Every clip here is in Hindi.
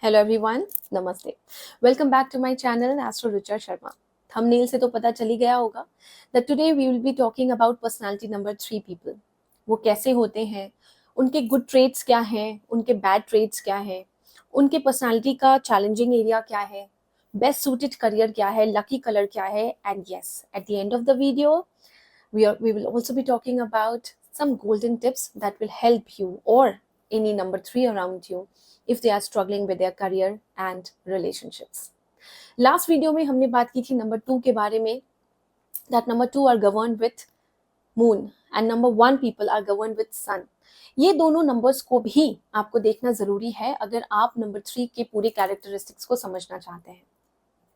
हेलो एवरीवन, नमस्ते। Welcome back to my channel astro Richa Sharma. Thumbnail से तो पता चल ही गया होगा that today we will be talking about personality number 3 people. वो कैसे होते हैं, उनके गुड ट्रेट्स क्या हैं, उनके बैड ट्रेट्स क्या हैं, उनके पर्सनालिटी का चैलेंजिंग एरिया क्या है, बेस्ट सूटेड करियर क्या है, लकी कलर क्या है, and yes, at the end of the video we will also be talking about some golden tips that will help you or any number 3 around you if they are struggling with their career and relationships. Last video में हमने बात की थी नंबर 2 के बारे में, that number 2 are governed with moon and number 1 people are governed with sun. ये दोनों नंबर्स को भी आपको देखना जरूरी है अगर आप नंबर 3 के पूरे कैरेक्टरिस्टिक्स को समझना चाहते हैं।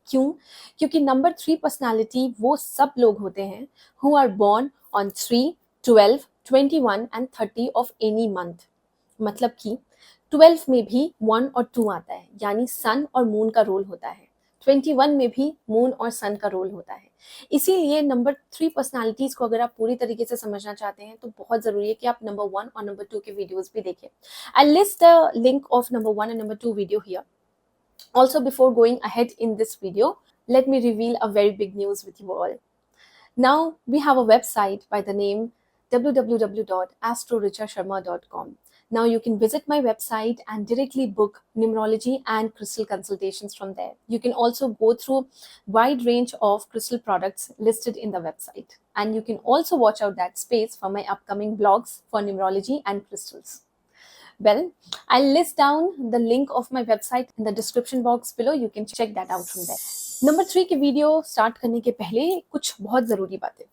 क्यों? क्योंकि नंबर 3 पर्सनालिटी वो सब लोग होते हैं who are born on 3, 12, 21 and 30 of any month. मतलब कि 12 में भी 1 और 2 आता है, यानी सन और मून का रोल होता है। 21 में भी मून और सन का रोल होता है। इसीलिए नंबर 3 पर्सनालिटीज को अगर आप पूरी तरीके से समझना चाहते हैं तो बहुत जरूरी है कि आप नंबर 1 और नंबर 2 के वीडियोस भी देखें। I list the link of number 1 and number 2 video here. Also, before going ahead in this video, let me reveal a very big news with you all. Now, we have a website by the name www.astrorichasharma.com. Now, you can visit my website and directly book numerology and crystal consultations from there. You can also go through wide range of crystal products listed in the website. And you can also watch out that space for my upcoming blogs for numerology and crystals. Well, I'll list down the link of my website in the description box below. You can check that out from there. Number 3 की वीडियो स्टार्ट करने के पहले कुछ बहुत ज़रूरी बातें।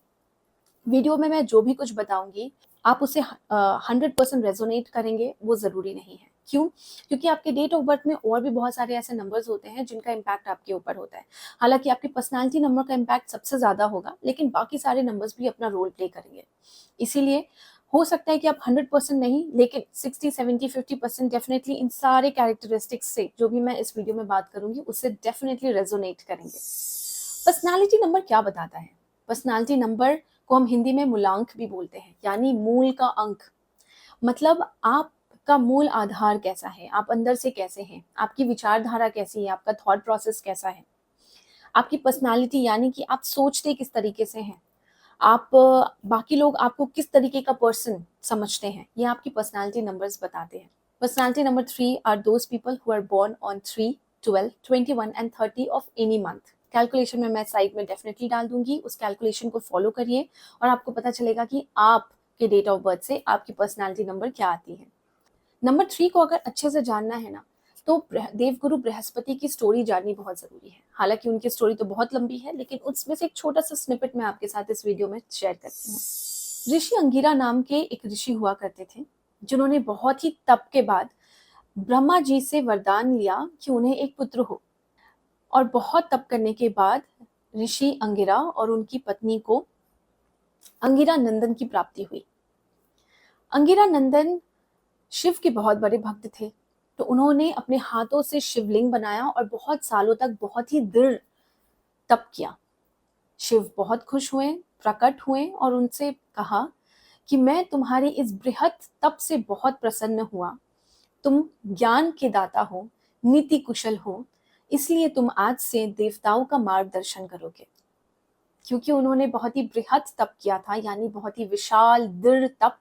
वीडियो में मैं जो भी कुछ बताऊंगी आप उसे 100% रेजोनेट करेंगे, वो ज़रूरी नहीं है। क्यों? क्योंकि आपके डेट ऑफ बर्थ में और भी बहुत सारे ऐसे नंबर्स होते हैं जिनका इम्पैक्ट आपके ऊपर होता है। हालांकि आपकी पर्सनालिटी नंबर का इम्पैक्ट सबसे ज़्यादा होगा, लेकिन बाकी सारे नंबर्स भी अपना रोल प्ले करेंगे। इसीलिए हो सकता है कि आप 100% नहीं, लेकिन 60, 70, 50% डेफिनेटली इन सारे कैरेक्टरिस्टिक्स से जो भी मैं इस वीडियो में बात करूंगी उससे डेफिनेटली रेजोनेट करेंगे। पर्सनालिटी नंबर क्या बताता है? पर्सनालिटी नंबर को हम हिंदी में मूलांक भी बोलते हैं, यानी मूल का अंक। मतलब आपका मूल आधार कैसा है, आप अंदर से कैसे हैं, आपकी विचारधारा कैसी है, आपका थॉट प्रोसेस कैसा है, आपकी पर्सनालिटी यानी कि आप सोचते किस तरीके से हैं, आप बाकी लोग आपको किस तरीके का पर्सन समझते हैं, ये आपकी पर्सनालिटी नंबर्स बताते हैं। Personality number 3 are those people who are born on 3, 12, 21 and 30 of any month. Calculation में मैं साइड में डेफिनेटली डाल दूंगी, उस कैलकुलेशन को फॉलो करिए और आपको पता चलेगा कि आपके डेट ऑफ बर्थ से आपकी पर्सनालिटी नंबर क्या आती है। नंबर 3 को अगर अच्छे से जानना है ना, तो देवगुरु बृहस्पति की स्टोरी जाननी बहुत जरूरी है। हालांकि उनकी स्टोरी तो बहुत लंबी है, लेकिन उसमें से एक छोटा सा स्निपेट मैं आपके साथ इस वीडियो में शेयर करती हूँ। ऋषि अंगिरा नाम के एक ऋषि हुआ करते थे, जिन्होंने बहुत ही तप के बाद ब्रह्मा जी से वरदान लिया कि उन्हें एक पुत्र हो। और बहुत तप करने के बाद ऋषि अंगिरा और उनकी पत्नी को अंगिरा नंदन की प्राप्ति हुई। अंगिरा नंदन शिव के बहुत बड़े भक्त थे, तो उन्होंने अपने हाथों से शिवलिंग बनाया और बहुत सालों तक बहुत ही दृढ़ तप किया। शिव बहुत खुश हुए, प्रकट हुए और उनसे कहा कि मैं तुम्हारी इस बृहत तप से बहुत प्रसन्न हुआ। तुम ज्ञान के दाता हो, नीति कुशल हो, इसलिए तुम आज से देवताओं का मार्गदर्शन करोगे। क्योंकि उन्होंने बहुत ही बृहत तप किया था, यानी बहुत ही विशाल दृढ़ तप,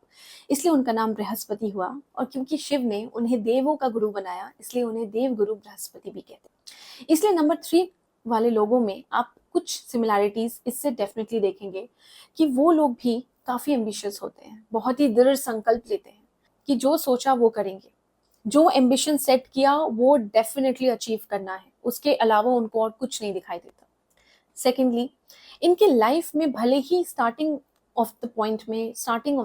इसलिए उनका नाम बृहस्पति हुआ। और क्योंकि शिव ने उन्हें देवों का गुरु बनाया, इसलिए उन्हें देव गुरु बृहस्पति भी कहते हैं। इसलिए नंबर 3 वाले लोगों में आप कुछ सिमिलैरिटीज इससे डेफिनेटली देखेंगे कि वो लोग भी काफी एम्बिशियस होते हैं, बहुत ही दृढ़ संकल्प लेते हैं कि जो सोचा वो करेंगे, जो एम्बिशन सेट किया वो डेफिनेटली अचीव करना है, उसके अलावा उनको और कुछ नहीं दिखाई देता। सेकेंडली, इनके लाइफ में भले ही स्टार्टिंग ऑफ द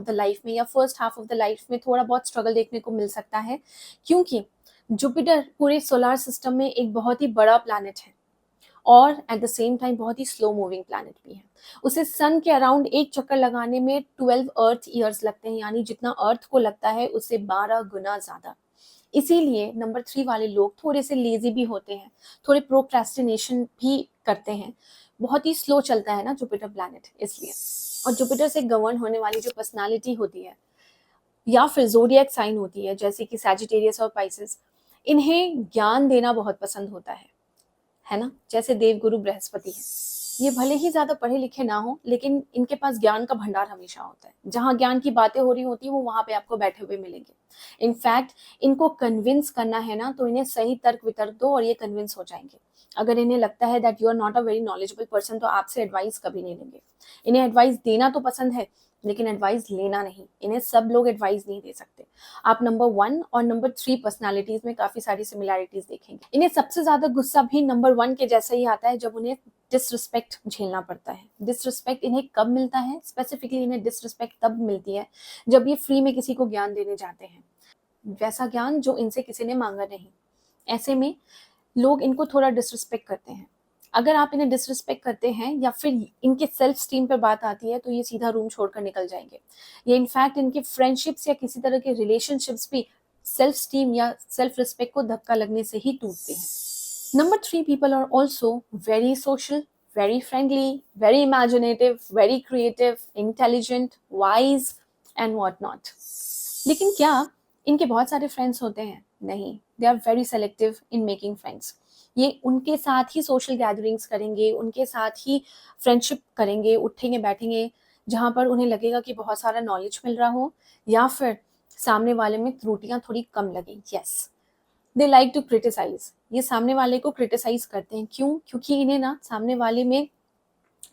लाइफ में या first half of the life में थोड़ा बहुत स्ट्रगल देखने को मिल सकता है, क्योंकि जुपिटर पूरे सोलर सिस्टम में एक बहुत ही बड़ा प्लैनेट है और एट द सेम टाइम बहुत ही स्लो मूविंग प्लैनेट भी है। उसे सन के अराउंड एक चक्कर लगाने में 12 अर्थ ईयर्स लगते हैं, यानी जितना अर्थ को लगता है उससे 12 गुना ज्यादा। इसीलिए नंबर 3 वाले लोग थोड़े से लेजी भी होते हैं, थोड़े प्रोक्रेस्टिनेशन भी करते हैं। बहुत ही स्लो चलता है ना जुपिटर प्लैनेट, इसलिए। और जुपिटर से गवर्न होने वाली जो पर्सनालिटी होती है या फिर ज़ोडिएक साइन होती है, जैसे कि सैजिटेरियस और पाइसेस, इन्हें ज्ञान देना बहुत पसंद होता है ना? जैसे देवगुरु बृहस्पति है। ये भले ही ज़्यादा पढ़े लिखे ना हो, लेकिन इनके पास ज्ञान का भंडार हमेशा होता है। जहाँ ज्ञान की बातें हो रही होती है, वो वहाँ पे आपको बैठे हुए मिलेंगे। इनफैक्ट इनको कन्विंस करना है ना, तो इन्हें सही तर्क-वितर्क दो और ये कन्विंस हो जाएँगे। अगर इन्हें लगता है that you are not a very knowledgeable person, तो आपसे एडवाइस कभी नहीं लेंगे। इन्हें एडवाइस देना तो पसंद है, लेकिन एडवाइस लेना नहीं। इन्हें सब लोग एडवाइस नहीं दे सकते। आप नंबर 1 और नंबर 3 पर्सनैलिटीज़ में काफ़ी सारी सिमिलैरिटीज़ देखेंगे। इन्हें सबसे ज़्यादा गुस्सा भी नंबर 1 के जैसा ही आता है, जब उन्हें डिसरिस्पेक्ट झेलना पड़ता है। डिसरिस्पेक्ट इन्हें कब मिलता है? स्पेसिफिकली इन्हें डिसरिस्पेक्ट तब मिलती है, जब ये फ्री में किसी को ज्ञान देने जाते हैं। वैसा ज्ञान जो इनसे किसी ने माँगा नहीं। ऐसे में लोग इनको थोड़ा डिसरिस्पेक्ट करते हैं। अगर आप इन्हें डिसरिस्पेक्ट करते हैं या फिर इनके सेल्फ स्टीम पर बात आती है, तो ये सीधा रूम छोड़कर निकल जाएँगे। ये इनफैक्ट इनके फ्रेंडशिप्स या किसी तरह के रिलेशनशिप्स भी सेल्फ स्टीम या सेल्फ रिस्पेक्ट को धक्का लगने से ही टूटते हैं। Number 3 people are also very social, very friendly, very imaginative, very creative, intelligent, wise and what not. लेकिन क्या इनके बहुत सारे फ्रेंड्स होते हैं? नहीं, they are very selective in making friends. ये उनके साथ ही सोशल गैदरिंग्स करेंगे, उनके साथ ही फ्रेंडशिप करेंगे, उठेंगे बैठेंगे जहाँ पर उन्हें लगेगा कि बहुत सारा नॉलेज मिल रहा हो या फिर सामने वाले में त्रुटियां थोड़ी कम लगे। Yes, they like to criticise. ये सामने वाले को क्रिटिसाइज करते हैं। क्यों? क्योंकि इन्हें ना सामने वाले में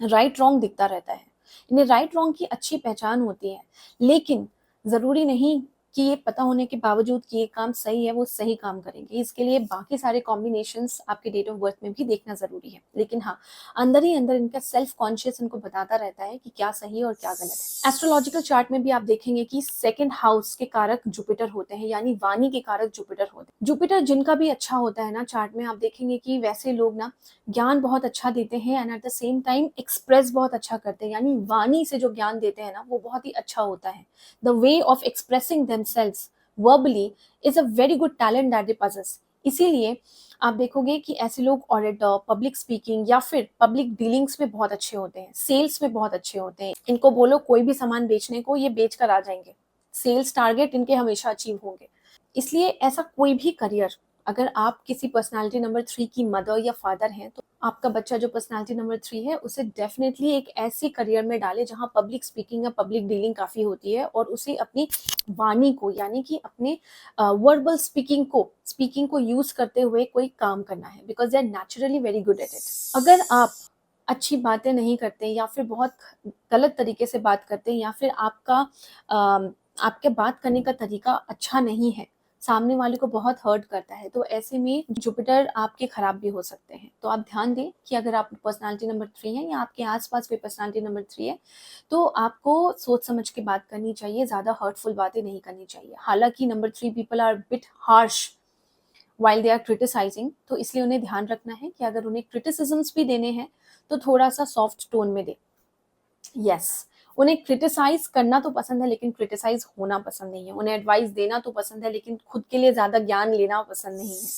राइट रॉन्ग दिखता रहता है। इन्हें राइट रॉन्ग की अच्छी पहचान होती है, लेकिन ज़रूरी नहीं कि ये पता होने के बावजूद कि ये काम सही है, वो सही काम करेंगे। इसके लिए बाकी सारे कॉम्बिनेशंस आपके डेट ऑफ बर्थ में भी देखना ज़रूरी है। लेकिन हाँ, अंदर ही अंदर इनका सेल्फ कॉन्शियस इनको बताता रहता है कि क्या सही और क्या गलत है। एस्ट्रोलॉजिकल चार्ट में भी आप देखेंगे कि सेकंड हाउस के कारक जुपिटर होते हैं, यानी वाणी के कारक जुपिटर होते हैं। जुपिटर जिनका भी अच्छा होता है ना चार्ट में, आप देखेंगे कि वैसे लोग ना ज्ञान बहुत अच्छा देते हैं and at the same time express बहुत अच्छा करते हैं। यानी वाणी से जो ज्ञान देते हैं ना, वो बहुत ही अच्छा होता है। The way of expressing themselves verbally is a very good talent that they possess. इसीलिए आप देखोगे कि ऐसे लोग ऑरेटर, पब्लिक स्पीकिंग या फिर पब्लिक डीलिंग्स में बहुत अच्छे होते हैं, सेल्स में बहुत अच्छे होते हैं। इनको बोलो कोई भी सामान बेचने को, ये बेच कर आ जाएंगे। सेल्स टारगेट इनके हमेशा अचीव होंगे। इसलिए ऐसा कोई भी करियर, अगर आप किसी पर्सनालिटी नंबर 3 की मदर या फादर हैं, तो आपका बच्चा जो पर्सनालिटी नंबर 3 है, उसे डेफिनेटली एक ऐसी करियर में डालें जहाँ पब्लिक स्पीकिंग या पब्लिक डीलिंग काफ़ी होती है और उसे अपनी वाणी को, यानी कि अपने वर्बल स्पीकिंग को यूज़ करते हुए कोई काम करना है, because they are naturally very good at it. अगर आप अच्छी बातें नहीं करते या फिर बहुत गलत तरीके से बात करते हैं या फिर आपके बात करने का तरीका अच्छा नहीं है, सामने वाले को बहुत हर्ट करता है, तो ऐसे में जुपिटर आपके खराब भी हो सकते हैं। तो आप ध्यान दें कि अगर आप पर्सनालिटी नंबर 3 है या आपके आसपास कोई पर्सनालिटी नंबर 3 है, तो आपको सोच समझ के बात करनी चाहिए, ज़्यादा हर्टफुल बातें नहीं करनी चाहिए। हालांकि number 3 people are bit harsh while they are criticising, तो इसलिए उन्हें ध्यान रखना है कि अगर उन्हें क्रिटिसिजम्स भी देने हैं तो थोड़ा सा सॉफ्ट टोन में दे। यस, उन्हें क्रिटिसाइज करना तो पसंद है, लेकिन क्रिटिसाइज होना पसंद नहीं है। उन्हें एडवाइस देना तो पसंद है, लेकिन खुद के लिए ज़्यादा ज्ञान लेना पसंद नहीं है।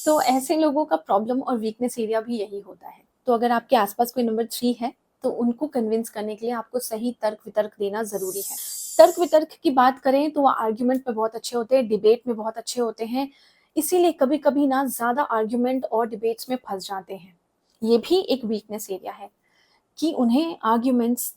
तो ऐसे लोगों का प्रॉब्लम और वीकनेस एरिया भी यही होता है। तो अगर आपके आसपास कोई नंबर 3 है, तो उनको कन्विंस करने के लिए आपको सही तर्क वितर्क देना ज़रूरी है। तर्क वितर्क की बात करें तो वो आर्ग्यूमेंट में बहुत अच्छे होते हैं, डिबेट में बहुत अच्छे होते हैं। इसीलिए कभी-कभी ना ज़्यादा आर्ग्यूमेंट और डिबेट्स में फंस जाते हैं। ये भी एक वीकनेस एरिया है कि उन्हें आर्ग्यूमेंट्स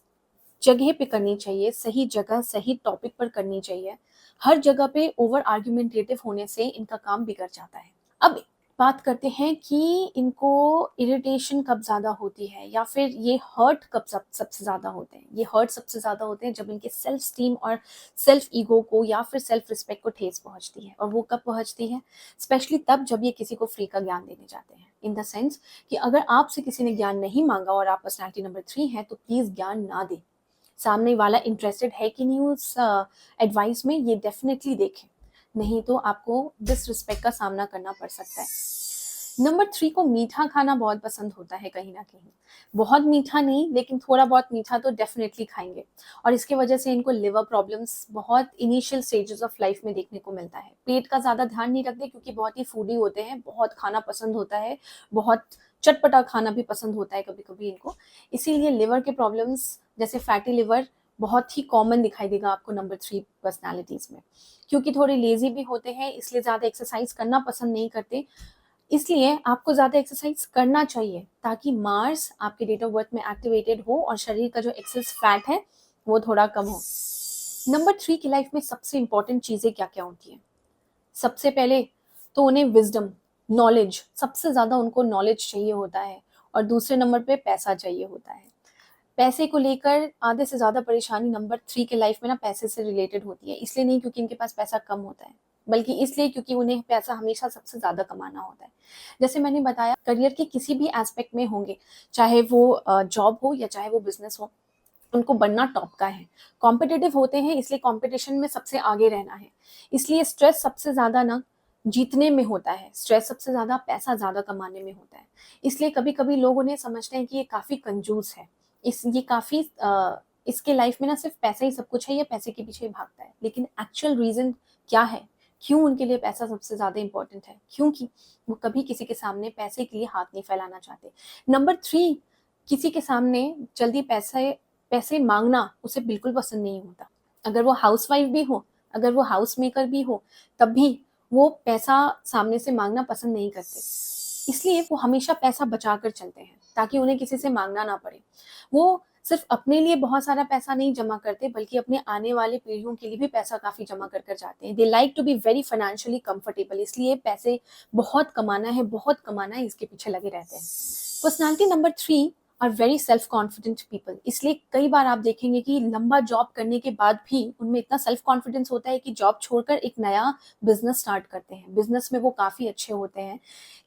जगह पे करनी चाहिए, सही जगह, सही टॉपिक पर करनी चाहिए। हर जगह पे ओवर आर्ग्यूमेंटेटिव होने से इनका काम बिगड़ जाता है। अब बात करते हैं कि इनको इरिटेशन कब ज़्यादा होती है या फिर ये हर्ट कब सबसे ज़्यादा होते हैं। ये हर्ट सबसे ज़्यादा होते हैं जब इनके सेल्फ स्टीम और सेल्फ ईगो को या फिर सेल्फ रिस्पेक्ट को ठेस पहुंचती है। और वो कब पहुंचती है? स्पेशली तब जब ये किसी को फ्री का ज्ञान देने जाते हैं। इन द सेंस कि अगर आपसे किसी ने ज्ञान नहीं मांगा और आप पर्सनैलिटी नंबर 3 है, तो प्लीज़ ज्ञान ना दें। सामने वाला इंटरेस्टेड है कि नहीं उस एडवाइस में, ये डेफिनेटली देखें, नहीं तो आपको डिसरिस्पेक्ट का सामना करना पड़ सकता है। नंबर 3 को मीठा खाना बहुत पसंद होता है कहीं न कहीं। बहुत मीठा नहीं, लेकिन थोड़ा बहुत मीठा तो डेफ़िनेटली खाएँगे और इसकी वजह से इनको लिवर प्रॉब्लम्स बहुत इनिशियल स्टेजेज़ ऑफ लाइफ़ में देखने को मिलता है। पेट का ज़्यादा ध्यान नहीं रखते क्योंकि बहुत ही फूडी होते हैं, बहुत खाना पसंद होता है, बहुत चटपटा खाना भी पसंद होता है कभी-कभी इनको। इसीलिए लिवर के प्रॉब्लम्स जैसे फैटी लिवर बहुत ही कॉमन दिखाई देगा आपको नंबर 3 पर्सनैलिटीज़ में। क्योंकि थोड़े लेज़ी भी होते हैं, इसलिए ज़्यादा एक्सरसाइज़ करना पसंद नहीं करते। इसलिए आपको ज़्यादा एक्सरसाइज करना चाहिए ताकि मार्स आपके डेट ऑफ बर्थ में एक्टिवेटेड हो और शरीर का जो एक्सेस फैट है वो थोड़ा कम हो। नंबर 3 की लाइफ में सबसे इंपॉर्टेंट चीज़ें क्या-क्या होती हैं? सबसे पहले तो उन्हें विज़डम, नॉलेज, सबसे ज़्यादा उनको नॉलेज चाहिए होता है और दूसरे नंबर पे पैसा चाहिए होता है। पैसे को लेकर आधे से ज़्यादा परेशानी नंबर 3 के लाइफ में ना पैसे से रिलेटेड होती है। इसलिए नहीं क्योंकि इनके पास पैसा कम होता है, बल्कि इसलिए क्योंकि उन्हें पैसा हमेशा सबसे ज़्यादा कमाना होता है। जैसे मैंने बताया करियर के किसी भी एस्पेक्ट में होंगे, चाहे वो जॉब हो या चाहे वो बिज़नेस हो, उनको बनना टॉप का है। कॉम्पिटिटिव होते हैं इसलिए कॉम्पिटिशन में सबसे आगे रहना है। इसलिए स्ट्रेस सबसे ज़्यादा ना जीतने में होता है, स्ट्रेस सबसे ज़्यादा पैसा ज़्यादा कमाने में होता है। इसलिए कभी-कभी लोग उन्हें समझते हैं कि ये काफ़ी कंजूस है। ये काफ़ी इसके लाइफ में ना सिर्फ़ पैसा ही सब कुछ है, ये पैसे के पीछे ही भागता है। लेकिन एक्चुअल रीज़न क्या है? क्यों उनके लिए पैसा सबसे ज़्यादा इम्पोर्टेंट है? क्योंकि वो कभी किसी के सामने पैसे के लिए हाथ नहीं फैलाना चाहते। नंबर 3 किसी के सामने जल्दी पैसे पैसे माँगना उसे बिल्कुल पसंद नहीं होता। अगर वो हाउसवाइफ़ भी हो, अगर वो हाउस मेकर भी हो, तब भी वो पैसा सामने से माँगना पसंद नहीं करते। इसलिए वो हमेशा पैसा बचा कर चलते हैं, ताकि उन्हें किसी से माँगना ना पड़े। वो सिर्फ़ अपने लिए बहुत सारा पैसा नहीं जमा करते, बल्कि अपने आने वाले पीढ़ियों के लिए भी पैसा काफ़ी जमा कर कर जाते हैं। They like to be very financially comfortable, इसलिए पैसे बहुत कमाना है, इसके पीछे लगे रहते हैं। Personality number 3 are very self confident people. इसलिए कई बार आप देखेंगे कि लंबा जॉब करने के बाद भी उनमें इतना सेल्फ कॉन्फिडेंस होता है कि जॉब छोड़कर एक नया बिजनेस स्टार्ट करते हैं। बिजनेस में वो काफ़ी अच्छे होते हैं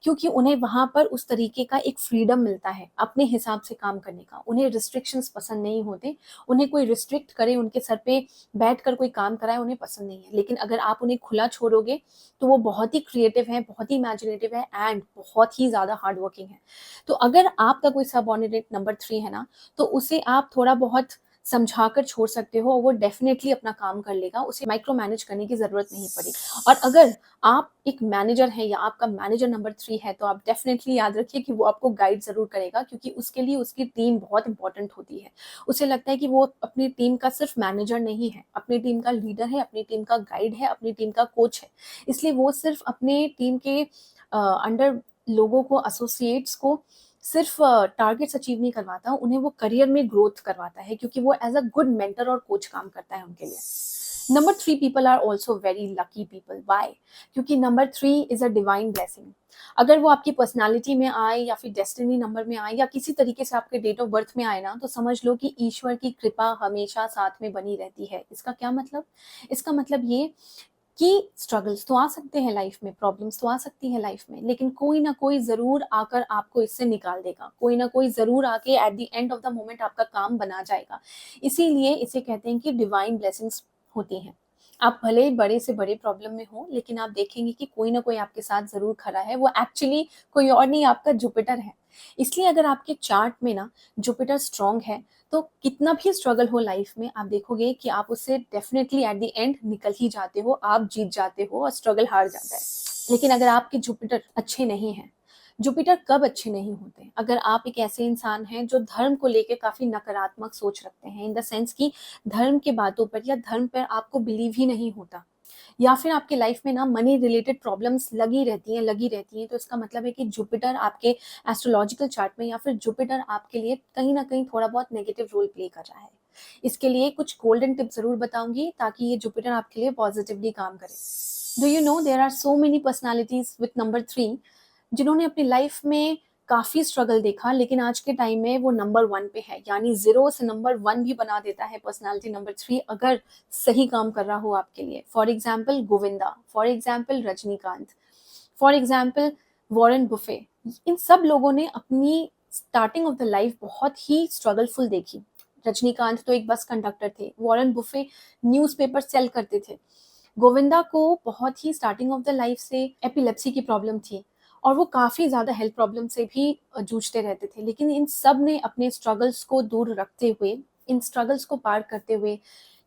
क्योंकि उन्हें वहाँ पर उस तरीके का एक फ्रीडम मिलता है अपने हिसाब से काम करने का। उन्हें रिस्ट्रिक्शंस पसंद नहीं होते। उन्हें कोई रिस्ट्रिक्ट करे, उनके सर पे बैठकर कोई काम कराए, उन्हें पसंद नहीं है। लेकिन अगर आप उन्हें खुला छोड़ोगे तो वो बहुत ही क्रिएटिव हैं, बहुत ही इमेजिनेटिव है एंड बहुत ही ज़्यादा हार्ड वर्किंग है। तो अगर आपका कोई सबऑर्डिनेट नंबर 3 है ना, तो उसे आप थोड़ा बहुत समझाकर छोड़ सकते हो और वो डेफ़िनेटली अपना काम कर लेगा, उसे माइक्रो मैनेज करने की ज़रूरत नहीं पड़ेगी। और अगर आप एक मैनेजर हैं या आपका मैनेजर नंबर 3 है, तो आप डेफ़िनेटली याद रखिए कि वो आपको गाइड ज़रूर करेगा क्योंकि उसके लिए उसकी टीम बहुत इम्पोर्टेंट होती है। उसे लगता है कि वो अपनी टीम का सिर्फ़ मैनेजर नहीं है, अपनी टीम का लीडर है, अपनी टीम का गाइड है, अपनी टीम का कोच है। इसलिए वो सिर्फ़ अपने टीम के अंडर लोगों को, एसोसिएट्स को सिर्फ टारगेट्स अचीव नहीं करवाता, उन्हें वो करियर में ग्रोथ करवाता है क्योंकि वो एज़ अ गुड मेंटर और कोच काम करता है उनके लिए। Number 3 people are also very lucky people. Why? क्योंकि number 3 is a divine blessing. अगर वो आपकी पर्सनैलिटी में आए या फिर डेस्टिनी नंबर में आए या किसी तरीके से आपके डेट ऑफ बर्थ में आए ना, तो समझ लो कि ईश्वर की कृपा हमेशा साथ में बनी रहती है। इसका क्या मतलब? इसका मतलब ये कि स्ट्रगल्स तो आ सकते हैं लाइफ में, प्रॉब्लम्स तो आ सकती हैं लाइफ में, लेकिन कोई ना कोई ज़रूर आकर आपको इससे निकाल देगा। कोई ना कोई ज़रूर आके at the end of the moment आपका काम बना जाएगा। इसीलिए इसे कहते हैं कि डिवाइन ब्लेसिंग्स होती हैं। आप भले ही बड़े से बड़े प्रॉब्लम में हो, लेकिन आप देखेंगे कि कोई ना कोई आपके साथ ज़रूर खड़ा है। वो एक्चुअली कोई और नहीं, आपका जुपिटर है। इसलिए अगर आपके चार्ट में ना जुपिटर स्ट्रॉन्ग है, तो कितना भी स्ट्रगल हो लाइफ में, आप देखोगे कि आप उससे डेफिनेटली एट द एंड निकल ही जाते हो, आप जीत जाते हो और स्ट्रगल हार जाता है। लेकिन अगर आपके जुपिटर अच्छे नहीं हैं, जुपिटर कब अच्छे नहीं होते? अगर आप एक ऐसे इंसान हैं जो धर्म को लेके काफ़ी नकारात्मक सोच रखते हैं, इन द सेंस कि धर्म की बातों पर या धर्म पर आपको बिलीव ही नहीं होता, या फिर आपके लाइफ में ना मनी रिलेटेड प्रॉब्लम्स लगी रहती हैं, तो इसका मतलब है कि जुपिटर आपके एस्ट्रोलॉजिकल चार्ट में या फिर जुपिटर आपके लिए कहीं ना कहीं थोड़ा बहुत नेगेटिव रोल प्ले कर रहा है। इसके लिए कुछ गोल्डन टिप्स जरूर बताऊंगी ताकि ये जुपिटर आपके लिए पॉजिटिवली काम करे। Do you know there are so many personalities with number 3 जिन्होंने अपनी लाइफ में काफ़ी स्ट्रगल देखा, लेकिन आज के टाइम में वो नंबर 1 पे है, यानी 0 से नंबर 1 भी बना देता है पर्सनैलिटी नंबर 3 अगर सही काम कर रहा हो आपके लिए। For example Govinda, for example Rajinikanth, for example Warren Buffett. इन सब लोगों ने अपनी स्टार्टिंग ऑफ द लाइफ बहुत ही स्ट्रगलफुल देखी। रजनीकांत तो एक बस कंडक्टर थे, वॉरेन बुफे न्यूज़पेपर सेल करते थे। गोविंदा को बहुत ही स्टार्टिंग ऑफ द लाइफ से एपिलेप्सी की प्रॉब्लम थी और वो काफ़ी ज़्यादा हेल्थ प्रॉब्लम से भी जूझते रहते थे, लेकिन इन सब ने अपने स्ट्रगल्स को दूर रखते हुए, इन स्ट्रगल्स को पार करते हुए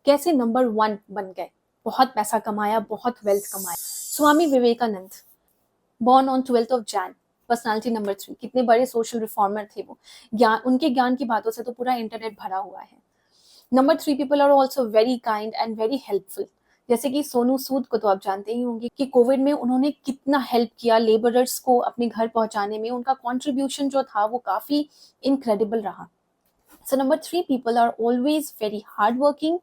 कैसे नंबर 1 बन गए, बहुत पैसा कमाया, बहुत वेल्थ कमाया। Swami Vivekananda, born on 12th of Jan, personality number 3, कितने बड़े सोशल रिफॉर्मर थे वो। ज्ञान, उनके ज्ञान की बातों से तो पूरा इंटरनेट भरा हुआ है। Number 3 people are also very kind and very helpful, जैसे कि सोनू सूद को तो आप जानते ही होंगे कि कोविड में उन्होंने कितना हेल्प किया लेबरर्स को अपने घर पहुंचाने में, उनका कंट्रीब्यूशन जो था वो काफ़ी इनक्रेडिबल रहा। So number 3 people are always very hard working,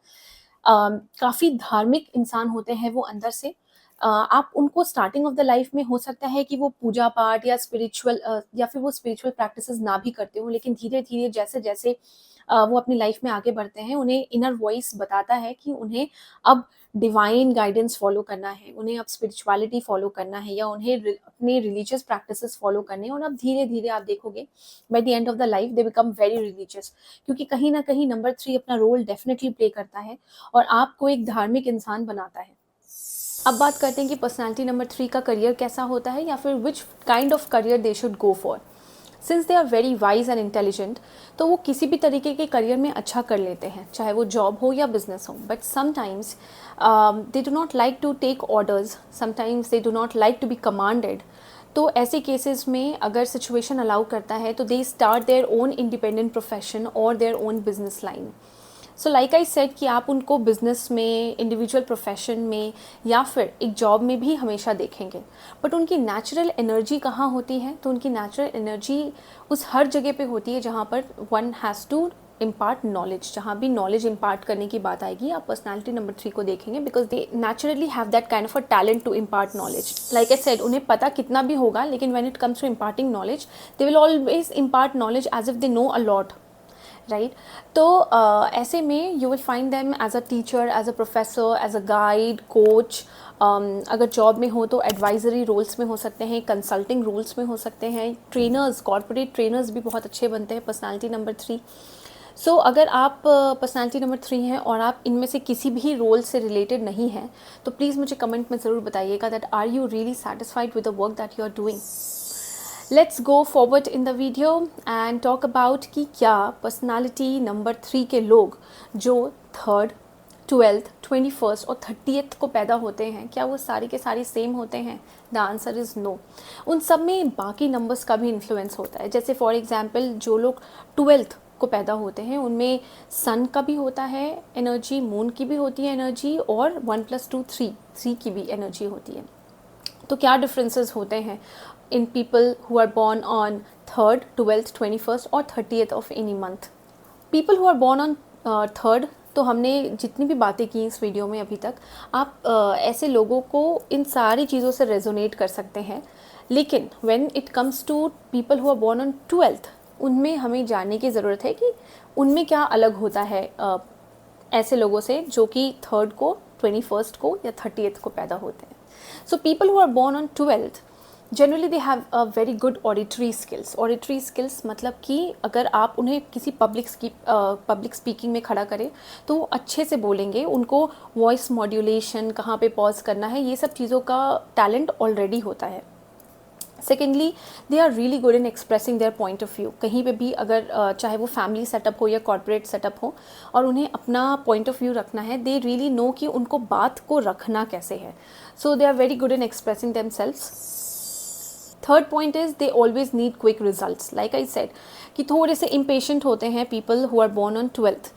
काफ़ी धार्मिक इंसान होते हैं वो अंदर से। आप उनको स्टार्टिंग ऑफ द लाइफ में हो सकता है कि वो पूजा पाठ या स्पिरिचुअल या फिर वो स्पिरिचुअल प्रैक्टिसेस ना भी करते हो, लेकिन धीरे धीरे जैसे जैसे वो अपनी लाइफ में आगे बढ़ते हैं, उन्हें इनर वॉइस बताता है कि उन्हें अब डिवाइन गाइडेंस फॉलो करना है, उन्हें अब स्पिरिचुअलिटी फॉलो करना है, या उन्हें अपने रिलीजियस प्रैक्टिसेस फॉलो करने हैं। और अब धीरे धीरे आप देखोगे by the end of the life they become very religious, क्योंकि कहीं ना कहीं नंबर 3 अपना रोल डेफिनेटली प्ले करता है और आपको एक धार्मिक इंसान बनाता है। अब बात करते हैं कि पर्सनालिटी नंबर 3 का करियर कैसा होता है, या फिर which kind of career they should go for. Since they are very wise and intelligent, तो वो किसी भी तरीके के करियर में अच्छा कर लेते हैं, चाहे वो जॉब हो या बिजनेस हो। But sometimes they do not like to take orders, sometimes they do not like to be commanded. तो ऐसे केसेस में अगर सिचुएशन अलाउ करता है तो they start their own independent profession और their own business line. So like I said कि आप उनको बिजनेस में, इंडिविजुअल प्रोफेशन में या फिर एक जॉब में भी हमेशा देखेंगे। बट उनकी नेचुरल एनर्जी कहाँ होती है, तो उनकी नेचुरल एनर्जी उस हर जगह पे होती है जहाँ पर one has to impart knowledge. जहाँ भी नॉलेज इम्पार्ट करने की बात आएगी, आप पर्सनालिटी नंबर 3 को देखेंगे, because they naturally have that kind of a talent to impart knowledge. Like I said, उन्हें पता कितना भी होगा, लेकिन when it comes to imparting knowledge, they will always impart knowledge as if they know a lot, right. तो ऐसे में you will find them as a teacher, as a professor, as a guide, coach. अगर जॉब में हो तो एडवाइजरी रोल्स में हो सकते हैं, कंसल्टिंग रोल्स में हो सकते हैं, ट्रेनर्स, कॉर्पोरेट ट्रेनर्स भी बहुत अच्छे बनते हैं पर्सनालिटी नंबर 3। सो अगर आप पर्सनालिटी नंबर 3 हैं और आप इनमें से किसी भी रोल से रिलेटेड नहीं हैं, तो प्लीज़ मुझे कमेंट में ज़रूर बताइएगा that are you really satisfied with the work that you are doing. Let's go forward in the video and talk about कि क्या पर्सनालिटी नंबर 3 के लोग जो 3rd, 12th, 21st और 30th को पैदा होते हैं, क्या वो सारे के सारे सेम होते हैं? The answer is no. उन सब में बाकी नंबर्स का भी इन्फ्लुएंस होता है। जैसे फॉर एग्जांपल जो लोग 12th को पैदा होते हैं उनमें सन का भी होता है एनर्जी, मून की भी होती है एनर्जी, और 1 + 2 3 की भी एनर्जी होती है। तो क्या डिफरेंसेस होते हैं in people who are born on 3rd, 12th, 21st और 30th of any month? People who are born on 3rd, तो हमने जितनी भी बातें की इस वीडियो में अभी तक, आप ऐसे लोगों को इन सारी चीज़ों से रेजोनेट कर सकते हैं। लेकिन when it comes to people who are born on 12th, उनमें हमें जानने की ज़रूरत है कि उनमें क्या अलग होता है ऐसे लोगों से जो कि 3rd को, 21st को या 30th को पैदा होते हैं। So people who are born on 12th generally they have a very good auditory skills. Auditory skills मतलब कि अगर आप उन्हें किसी पब्लिक स्पीकिंग में खड़ा करें तो वो अच्छे से बोलेंगे, उनको वॉइस मॉड्यूलेशन, कहाँ पे पॉज करना है, ये सब चीज़ों का टैलेंट ऑलरेडी होता है। Secondly, they are really good in expressing their point of view. कहीं पे भी अगर चाहे वो फैमिली सेटअप हो या कॉर्पोरेट सेटअप हो और उन्हें अपना पॉइंट ऑफ व्यू रखना है, दे रियली नो कि उनको बात को रखना कैसे है। So they are very good in expressing themselves. Third point is they always need quick results. Like I said कि थोड़े से इम्पेशेंट होते हैं people who are born on 12th।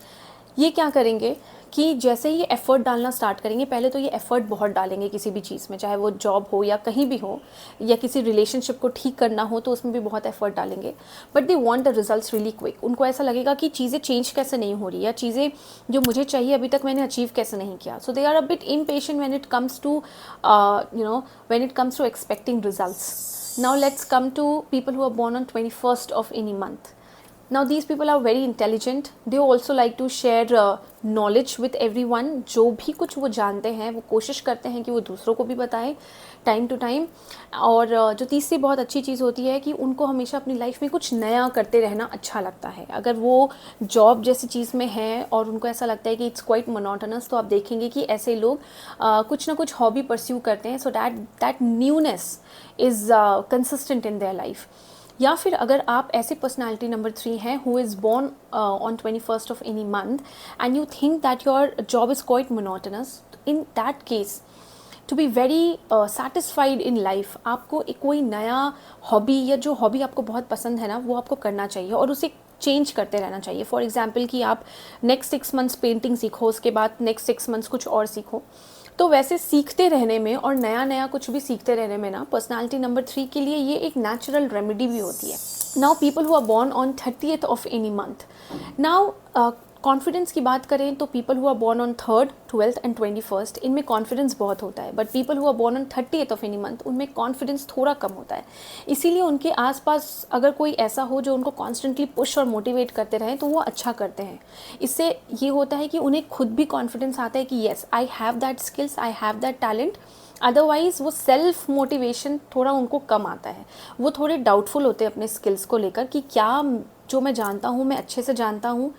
ये क्या करेंगे कि जैसे ही एफर्ट डालना स्टार्ट करेंगे, पहले तो ये एफर्ट बहुत डालेंगे किसी भी चीज़ में, चाहे वो जॉब हो या कहीं भी हो, या किसी रिलेशनशिप को ठीक करना हो तो उसमें भी बहुत एफर्ट डालेंगे। But they want the results really quick. उनको ऐसा लगेगा कि चीज़ें चेंज कैसे नहीं हो रही, या चीज़ें जो मुझे चाहिए अभी तक मैंने अचीव कैसे नहीं किया। So they are a bit impatient when it comes to when it comes to expecting results. Now let's come to people who are born on 21st of any month. Now these people are very intelligent. They also like to share knowledge with everyone. जो भी कुछ वो जानते हैं वो कोशिश करते हैं कि वो दूसरों को भी बताएं टाइम टू टाइम. और जो तीसरी बहुत अच्छी चीज़ होती है कि उनको हमेशा अपनी लाइफ में कुछ नया करते रहना अच्छा लगता है. अगर वो जॉब जैसी चीज़ में है और उनको ऐसा लगता है कि इट्स क्वाइट मोनोटोनस, तो आप देखेंगे कि ऐसे लोग कुछ ना कुछ हॉबी परस्यू करते हैं, so that newness is consistent in their life. या फिर अगर आप ऐसे पर्सनालिटी नंबर 3 हैं who is born on 21st of any month and you think that your job is quite monotonous, in that case to be very satisfied in life आपको कोई नया हॉबी या जो हॉबी आपको बहुत पसंद है ना वो आपको करना चाहिए और उसे चेंज करते रहना चाहिए. फॉर एग्जाम्पल कि आप नेक्स्ट 6 मंथ्स पेंटिंग सीखो, उसके बाद नेक्स्ट 6 मंथ्स कुछ और सीखो. तो वैसे सीखते रहने में और नया नया कुछ भी सीखते रहने में ना पर्सनालिटी नंबर 3 के लिए ये एक नेचुरल रेमेडी भी होती है. Now people who are born on 30th of any month. Now confidence की बात करें तो people who are born on 3rd, 12th and 21st इनमें कॉन्फिडेंस बहुत होता है. But people who are born on 30th of any month उनमें कॉन्फिडेंस थोड़ा कम होता है. इसीलिए उनके आसपास अगर कोई ऐसा हो जो उनको कॉन्स्टेंटली पुश और मोटिवेट करते रहें तो वो अच्छा करते हैं. इससे ये होता है कि उन्हें खुद भी कॉन्फिडेंस आता है कि yes I have that skills, I have that talent. Otherwise वो सेल्फ मोटिवेशन थोड़ा उनको कम आता है. वो थोड़े डाउटफुल होते हैं अपने स्किल्स को लेकर कि क्या जो मैं जानता हूँ मैं अच्छे से जानता हूँ.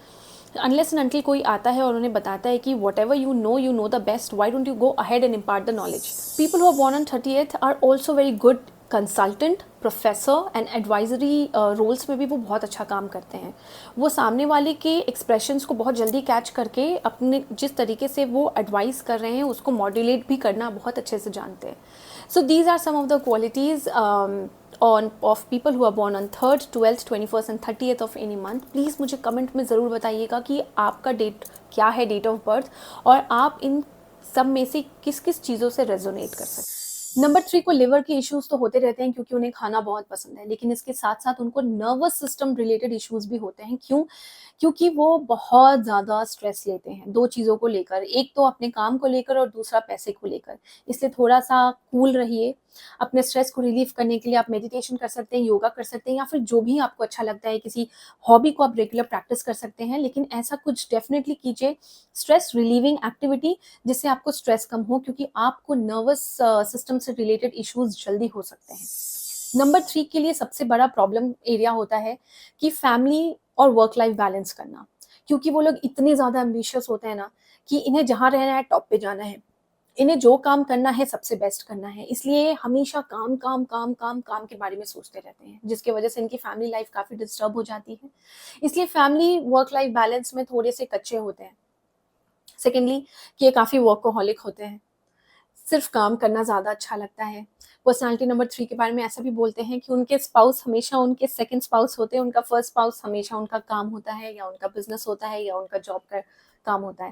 अनलेस एंड अनटिल कोई आता है और उन्हें बताता है कि whatever you know the best, why don't you go ahead and impart the knowledge. People who are born on 30th are also very good consultant, professor and advisory roles में भी वो बहुत अच्छा काम करते हैं. वो सामने वाले के एक्सप्रेशंस को बहुत जल्दी कैच करके अपने जिस तरीके से वो एडवाइस कर रहे हैं उसको मॉड्यूलेट भी करना बहुत अच्छे से जानते हैं. So these are some of the qualities of people who are born on 3rd, 12th, 21st and 30th of any month. Please मुझे कमेंट में ज़रूर बताइएगा कि आपका डेट क्या है, डेट ऑफ बर्थ, और आप इन सब में से किस किस चीज़ों से रेजोनेट कर सकते हैं. नंबर 3 को लिवर के इश्यूज़ तो होते रहते हैं क्योंकि उन्हें खाना बहुत पसंद है, लेकिन इसके साथ साथ उनको नर्वस सिस्टम रिलेटेड इश्यूज़ भी होते हैं. क्यों? क्योंकि वो बहुत ज़्यादा स्ट्रेस लेते हैं 2 चीज़ों को लेकर, एक तो अपने काम को लेकर और दूसरा पैसे को लेकर. इसलिए थोड़ा-सा कूल रहिए. अपने स्ट्रेस को रिलीव करने के लिए आप मेडिटेशन कर सकते हैं, योगा कर सकते हैं, या फिर जो भी आपको अच्छा लगता है, किसी हॉबी को आप रेगुलर प्रैक्टिस कर सकते हैं. लेकिन ऐसा कुछ डेफिनेटली कीजिए, स्ट्रेस रिलीविंग एक्टिविटी, जिससे आपको स्ट्रेस कम हो, क्योंकि आपको नर्वस सिस्टम से रिलेटेड इश्यूज़ जल्दी हो सकते हैं. नंबर 3 के लिए सबसे बड़ा प्रॉब्लम एरिया होता है कि फैमिली और वर्क लाइफ बैलेंस करना. क्योंकि वो लोग इतने ज़्यादा एम्बिशियस होते हैं ना कि इन्हें जहाँ रहना है टॉप पे जाना है. इन्हें जो काम करना है सबसे बेस्ट करना है. इसलिए हमेशा काम काम काम काम काम के बारे में सोचते रहते हैं, जिसकी वजह से इनकी फैमिली लाइफ काफ़ी डिस्टर्ब हो जाती है. इसलिए फैमिली वर्क लाइफ बैलेंस में थोड़े से कच्चे होते हैं. सेकेंडली कि ये काफ़ी वर्कोहॉलिक होते हैं, सिर्फ काम करना ज़्यादा अच्छा लगता है. पर्सनालिटी नंबर 3 के बारे में ऐसा भी बोलते हैं कि उनके स्पाउस हमेशा उनके सेकंड स्पाउस होते हैं. उनका फर्स्ट स्पाउस हमेशा उनका काम होता है, या उनका बिजनेस होता है, या उनका जॉब का काम होता है.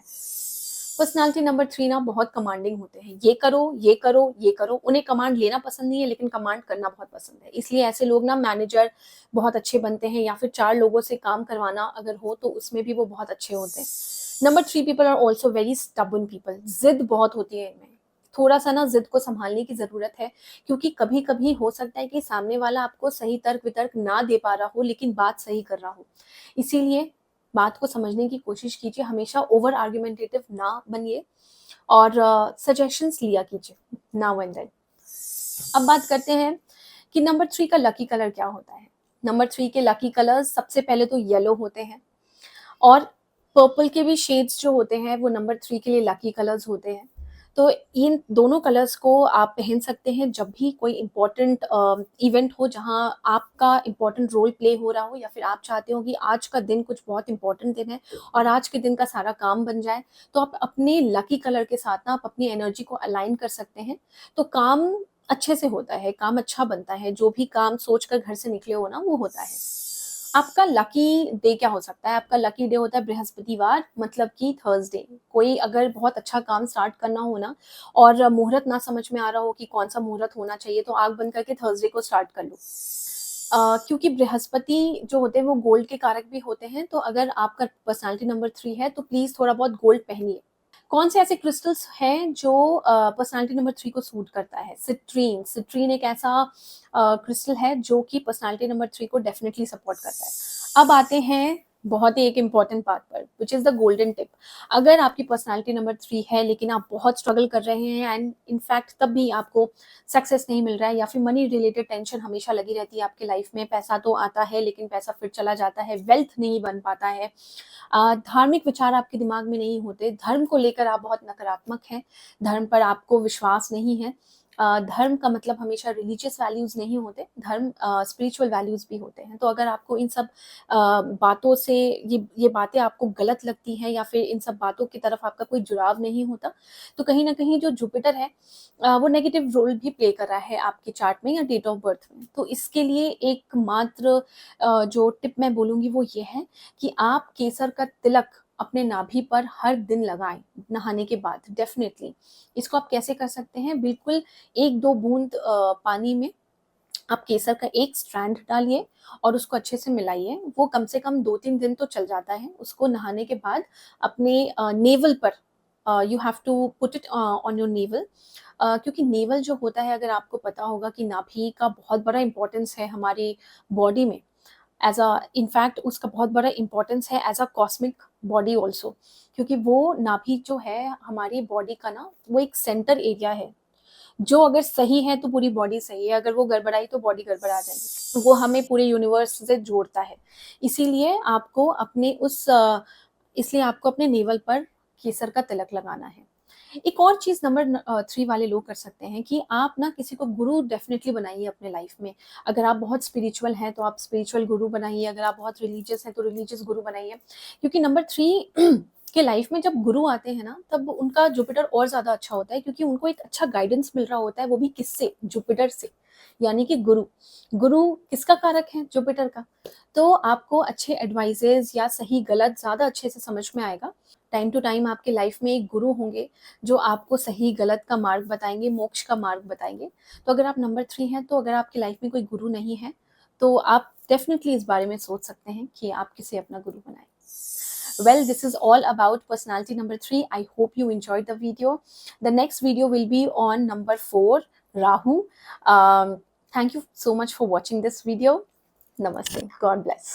पर्सनालिटी नंबर 3 ना बहुत कमांडिंग होते हैं. ये करो, ये करो, ये करो. उन्हें कमांड लेना पसंद नहीं है, लेकिन कमांड करना बहुत पसंद है. इसलिए ऐसे लोग ना मैनेजर बहुत अच्छे बनते हैं, या फिर 4 लोगों से काम करवाना अगर हो तो उसमें भी वो बहुत अच्छे होते हैं. Number 3 people are also very stubborn people. जिद बहुत होती है इनमें. थोड़ा सा ना जिद को संभालने की ज़रूरत है, क्योंकि कभी कभी हो सकता है कि सामने वाला आपको सही तर्क वितर्क ना दे पा रहा हो, लेकिन बात सही कर रहा हो. इसीलिए बात को समझने की कोशिश कीजिए. हमेशा ओवर आर्ग्यूमेंटेटिव ना बनिए और सजेशंस लिया कीजिए नाउ एंड देन. अब बात करते हैं कि नंबर 3 का लकी कलर क्या होता है. नंबर 3 के लकी कलर्स सबसे पहले तो येलो होते हैं, और पर्पल के भी शेड्स जो होते हैं वो नंबर 3 के लिए लकी कलर्स होते हैं. तो इन दोनों कलर्स को आप पहन सकते हैं जब भी कोई इम्पोर्टेंट इवेंट हो, जहां आपका इम्पोर्टेंट रोल प्ले हो रहा हो, या फिर आप चाहते हो कि आज का दिन कुछ बहुत इंपॉर्टेंट दिन है और आज के दिन का सारा काम बन जाए. तो आप अपने लकी कलर के साथ ना आप अपनी एनर्जी को अलाइन कर सकते हैं. तो काम अच्छे से होता है, काम अच्छा बनता है. जो भी काम सोच कर घर से निकले हो ना वो होता है. आपका लकी डे क्या हो सकता है? आपका लकी डे होता है बृहस्पतिवार, मतलब कि थर्सडे. कोई अगर बहुत अच्छा काम स्टार्ट करना हो ना, और मुहूर्त ना समझ में आ रहा हो कि कौन सा मुहूर्त होना चाहिए, तो आँख बंद करके थर्सडे को स्टार्ट कर लो. क्योंकि बृहस्पति जो होते हैं वो गोल्ड के कारक भी होते हैं. तो अगर आपका पर्सनालिटी नंबर 3 है तो प्लीज़ थोड़ा बहुत गोल्ड पहनिए. कौन से ऐसे क्रिस्टल्स हैं जो पर्सनालिटी नंबर 3 को सूट करता है? सिट्रीन. सिट्रीन एक ऐसा क्रिस्टल है जो कि पर्सनालिटी नंबर 3 को डेफिनेटली सपोर्ट करता है. अब आते हैं बहुत ही एक इम्पॉर्टेंट पार्ट पर, which is the golden tip. अगर आपकी पर्सनालिटी नंबर 3 है लेकिन आप बहुत स्ट्रगल कर रहे हैं एंड इनफैक्ट तब भी आपको सक्सेस नहीं मिल रहा है, या फिर मनी रिलेटेड टेंशन हमेशा लगी रहती है आपके लाइफ में, पैसा तो आता है लेकिन पैसा फिर चला जाता है, वेल्थ नहीं बन पाता है, धार्मिक विचार आपके दिमाग में नहीं होते, धर्म को लेकर आप बहुत नकारात्मक हैं, धर्म पर आपको विश्वास नहीं है, धर्म का मतलब हमेशा रिलीजियस वैल्यूज नहीं होते, धर्म स्पिरिचुअल वैल्यूज भी होते हैं। तो अगर आपको इन सब बातों से ये बातें आपको गलत लगती हैं, या फिर इन सब बातों की तरफ आपका कोई जुड़ाव नहीं होता, तो कहीं ना कहीं जो जुपिटर है वो नेगेटिव रोल भी प्ले कर रहा है आपके चार्ट में या डेट ऑफ बर्थ में। तो इसके लिए एकमात्र जो टिप मैं बोलूँगी वो ये है कि आप केसर का तिलक अपने नाभि पर हर दिन लगाएं नहाने के बाद, डेफिनेटली। इसको आप कैसे कर सकते हैं, बिल्कुल 1-2 बूंद पानी में आप केसर का एक स्ट्रैंड डालिए और उसको अच्छे से मिलाइए। वो कम से कम 2-3 दिन तो चल जाता है। उसको नहाने के बाद अपने नेवल पर you have to put it on your navel, क्योंकि नेवल जो होता है, अगर आपको पता होगा कि नाभि का बहुत बड़ा इंपॉर्टेंस है हमारी बॉडी में, एज अ इनफैक्ट उसका बहुत बड़ा इंपॉर्टेंस है as a cosmic body also, क्योंकि वो नाभि जो है हमारी बॉडी का ना, वो एक सेंटर एरिया है जो अगर सही है तो पूरी बॉडी सही है, अगर वो गड़बड़ाई तो बॉडी गड़बड़ा जाएगी। वो हमें पूरे यूनिवर्स से जोड़ता है। इसीलिए आपको अपने इसलिए आपको अपने नेवल पर केसर का तिलक लगाना है। एक और चीज नंबर 3 वाले लोग कर सकते हैं कि आप ना किसी को गुरु डेफिनेटली बनाइए अपने लाइफ में। अगर आप बहुत स्पिरिचुअल हैं तो आप स्पिरिचुअल गुरु बनाइए, अगर आप बहुत रिलीजियस हैं तो रिलीजियस गुरु बनाइए, क्योंकि नंबर 3 के लाइफ में जब गुरु आते हैं ना, तब उनका जुपिटर और ज्यादा अच्छा होता है, क्योंकि उनको एक अच्छा गाइडेंस मिल रहा होता है, वो भी किससे, जुपिटर से, यानी कि गुरु। गुरु किसका कारक है, जुपिटर का। तो आपको अच्छे एडवाइजेज या सही गलत ज्यादा अच्छे से समझ में आएगा। टाइम टू टाइम आपके लाइफ में एक गुरु होंगे जो आपको सही गलत का मार्ग बताएंगे, मोक्ष का मार्ग बताएंगे। तो अगर आप नंबर 3 हैं, तो अगर आपकी लाइफ में कोई गुरु नहीं है तो आप डेफिनेटली इस बारे में सोच सकते हैं कि आप किसे अपना गुरु बनाएं। Well, this is all about personality number 3. I hope you enjoyed the video. The next video will be on number 4, Rahu. Thank you so much for watching this video. Namaste. God bless.